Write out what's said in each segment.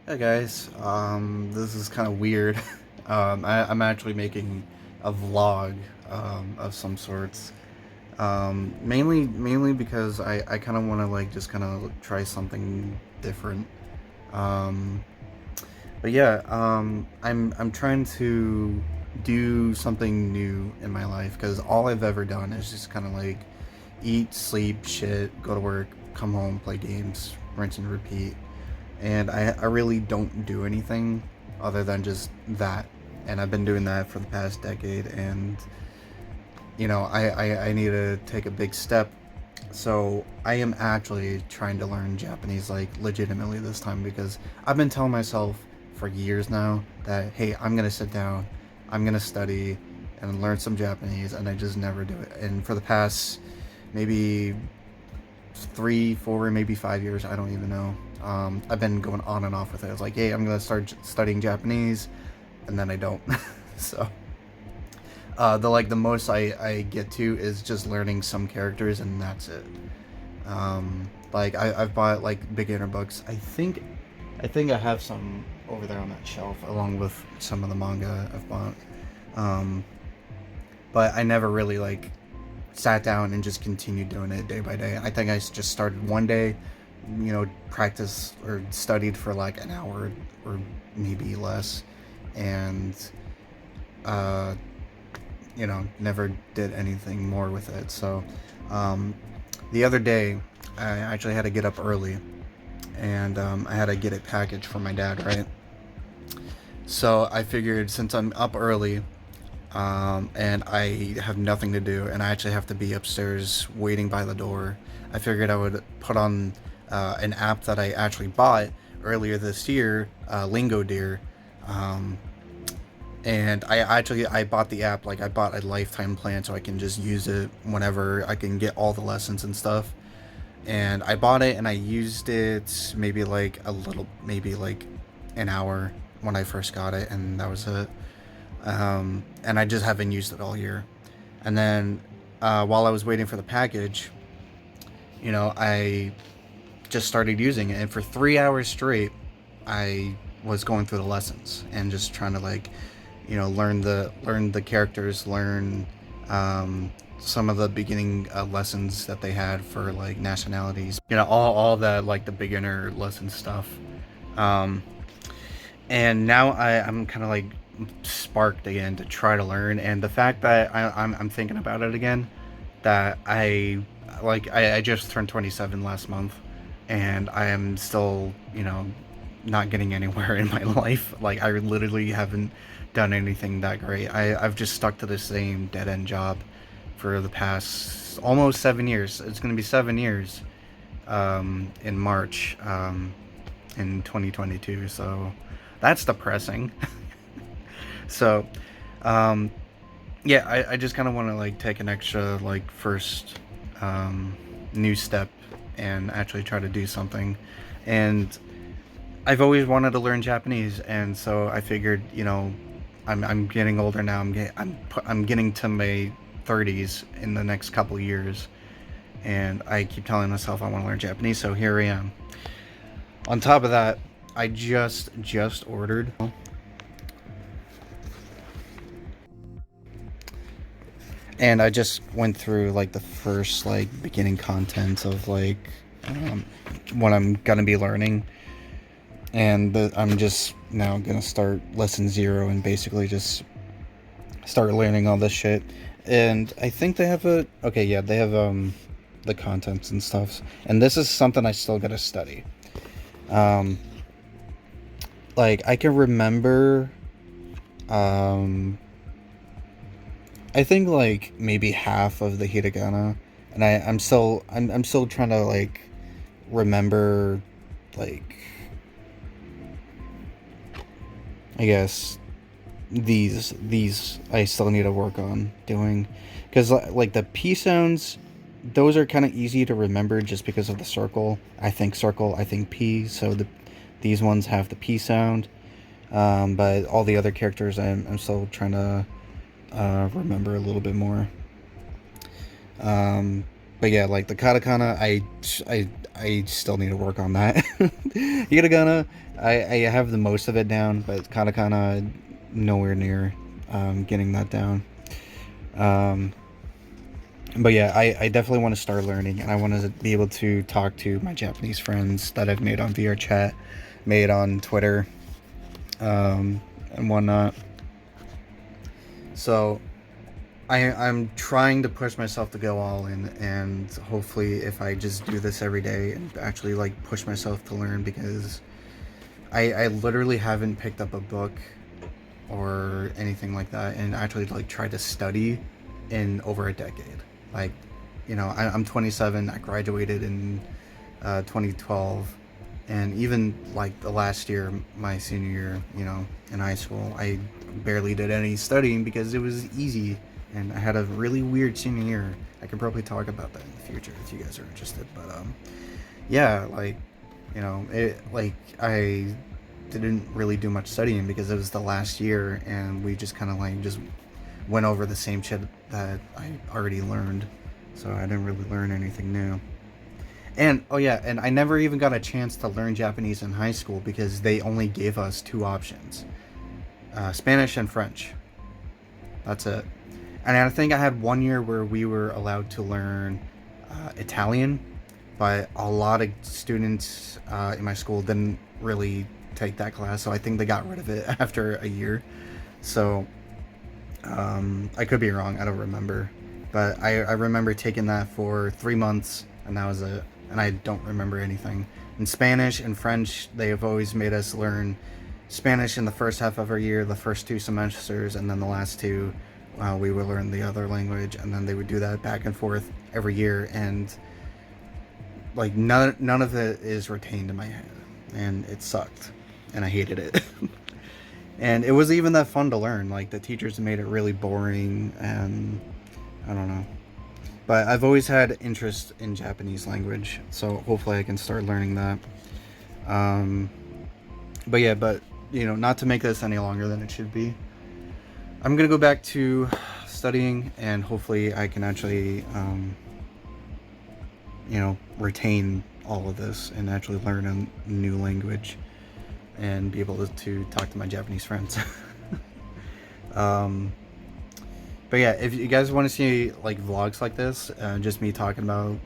Hey guys, this is kind of weird. I'm actually making a vlog of some sorts. Mainly because I kind of want to like just kind of try something different. Um, but yeah, I'm trying to do something new in my life because all I've ever done is just kind of like eat, sleep, shit, go to work, come home, play games, rinse and repeat, and I really don't do anything other than just that. And I've been doing that for the past decade, and I need to take a big step. So I am actually trying to learn Japanese, like legitimately this time, because I've been telling myself for years now that hey, I'm gonna sit down, I'm gonna study and learn some Japanese, and I just never do it. And for the past maybe 3, 4, maybe 5 years. I don't even know. I've been going on and off with it. It's like, hey, I'm gonna start studying Japanese, and then I don't. So the most I get to is just learning some characters, and that's it. Like I've bought like beginner books. I think I have some over there on that shelf, along with some of the manga I've bought. Um, but I never really like sat down and just continued doing it day by day. I think I just started one day, practice or studied for like an hour or maybe less, and uh, never did anything more with it. So, um, the other day, I actually had to get up early, and I had to get a package for my dad, right? So I figured since I'm up early, and I have nothing to do, and I actually have to be upstairs waiting by the door. I figured I would put on an app that I actually bought earlier this year, Lingo Deer, um, and I bought the app, like I bought a lifetime plan so I can just use it whenever I can get all the lessons and stuff. And I bought it and I used it maybe like an hour when I first got it, and that was it. And I just haven't used it all year. And then while I was waiting for the package, I just started using it, and for 3 hours straight, I was going through the lessons and just trying to like, learn the characters, learn some of the beginning lessons that they had for like nationalities, all that like the beginner lesson stuff. Um, and now I'm kind of like sparked again to try to learn, and the fact that I'm thinking about it again, that I just turned 27 last month, and I am still not getting anywhere in my life. Like I literally haven't done anything that great. I've just stuck to the same dead end job for the past almost 7 years. It's gonna be 7 years in March, in 2022. So that's depressing. So, um, yeah, I just kind of want to like take an extra like first um, new step and actually try to do something. And I've always wanted to learn Japanese, and so I figured, I'm getting older now. I'm getting to my 30s in the next couple years, and I keep telling myself I want to learn Japanese. So here I am. On top of that, I just ordered, and I just went through like the first like beginning content of like um, what I'm gonna be learning, and I'm just now gonna start lesson zero and basically just start learning all this shit. And I think they have they have the contents and stuff, and this is something I still gotta study. Um, like I can remember, um, I think like maybe half of the hiragana, and I'm still trying to like remember, like, I guess these I still need to work on doing, because like the p sounds, those are kind of easy to remember just because of the circle. I think p. So these ones have the p sound, but all the other characters I'm still trying to remember a little bit more. Um, But yeah, like the katakana, I still need to work on that. Hiragana, I have the most of it down, but katakana, nowhere near getting that down. Um, but yeah, I definitely want to start learning, and I want to be able to talk to my Japanese friends that I've made on VR chat, made on Twitter, and whatnot. So I'm trying to push myself to go all in, and hopefully, if I just do this every day and actually like push myself to learn, because I literally haven't picked up a book or anything like that and actually like tried to study in over a decade. Like, I'm 27. I graduated in 2012, and even like the last year, my senior year, in high school, I barely did any studying because it was easy, and I had a really weird senior year. I could probably talk about that in the future if you guys are interested. But yeah, like, I didn't really do much studying because it was the last year, and we just kind of like just went over the same shit that I already learned. So I didn't really learn anything new. And oh yeah, and I never even got a chance to learn Japanese in high school because they only gave us two options: Spanish and French. That's it. And I think I had 1 year where we were allowed to learn Italian, but a lot of students in my school didn't really take that class, so I think they got rid of it after a year. So I could be wrong. I don't remember, but I remember taking that for 3 months, and that was it. And I don't remember anything. In Spanish and French, they have always made us learn Spanish in the first half of our year, the first 2 semesters, and then the last two, we would learn the other language, and then they would do that back and forth every year, and like none of it is retained in my head, and it sucked, and I hated it. And it wasn't even that fun to learn. Like the teachers made it really boring, and I don't know. But I've always had interest in Japanese language, so hopefully I can start learning that. Um, but yeah, not to make this any longer than it should be. I'm gonna go back to studying, and hopefully I can actually, retain all of this and actually learn a new language and be able to talk to my Japanese friends. um, But yeah, if you guys want to see like vlogs like this, just me talking about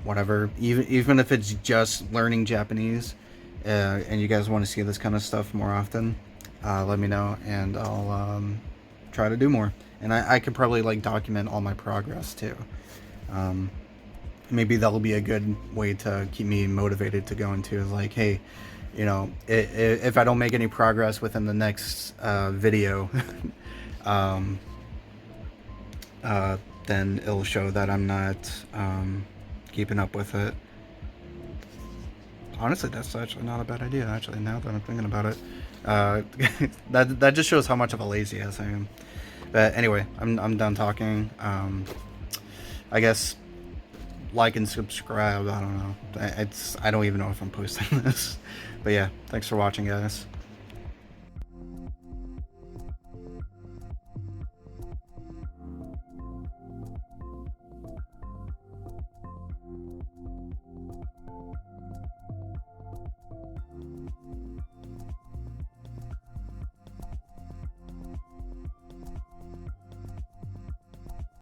whatever, even if it's just learning Japanese, and you guys want to see this kind of stuff more often, let me know, and I'll try to do more. And I could probably like document all my progress too. Maybe that'll be a good way to keep me motivated to go into, like, hey, if I don't make any progress within the next video, um, then it'll show that I'm not keeping up with it. Honestly, that's actually not a bad idea. Actually, now that I'm thinking about it, that just shows how much of a lazy ass I am. But anyway, I'm done talking. I guess like and subscribe. I don't know. I don't even know if I'm posting this. But yeah, thanks for watching, guys.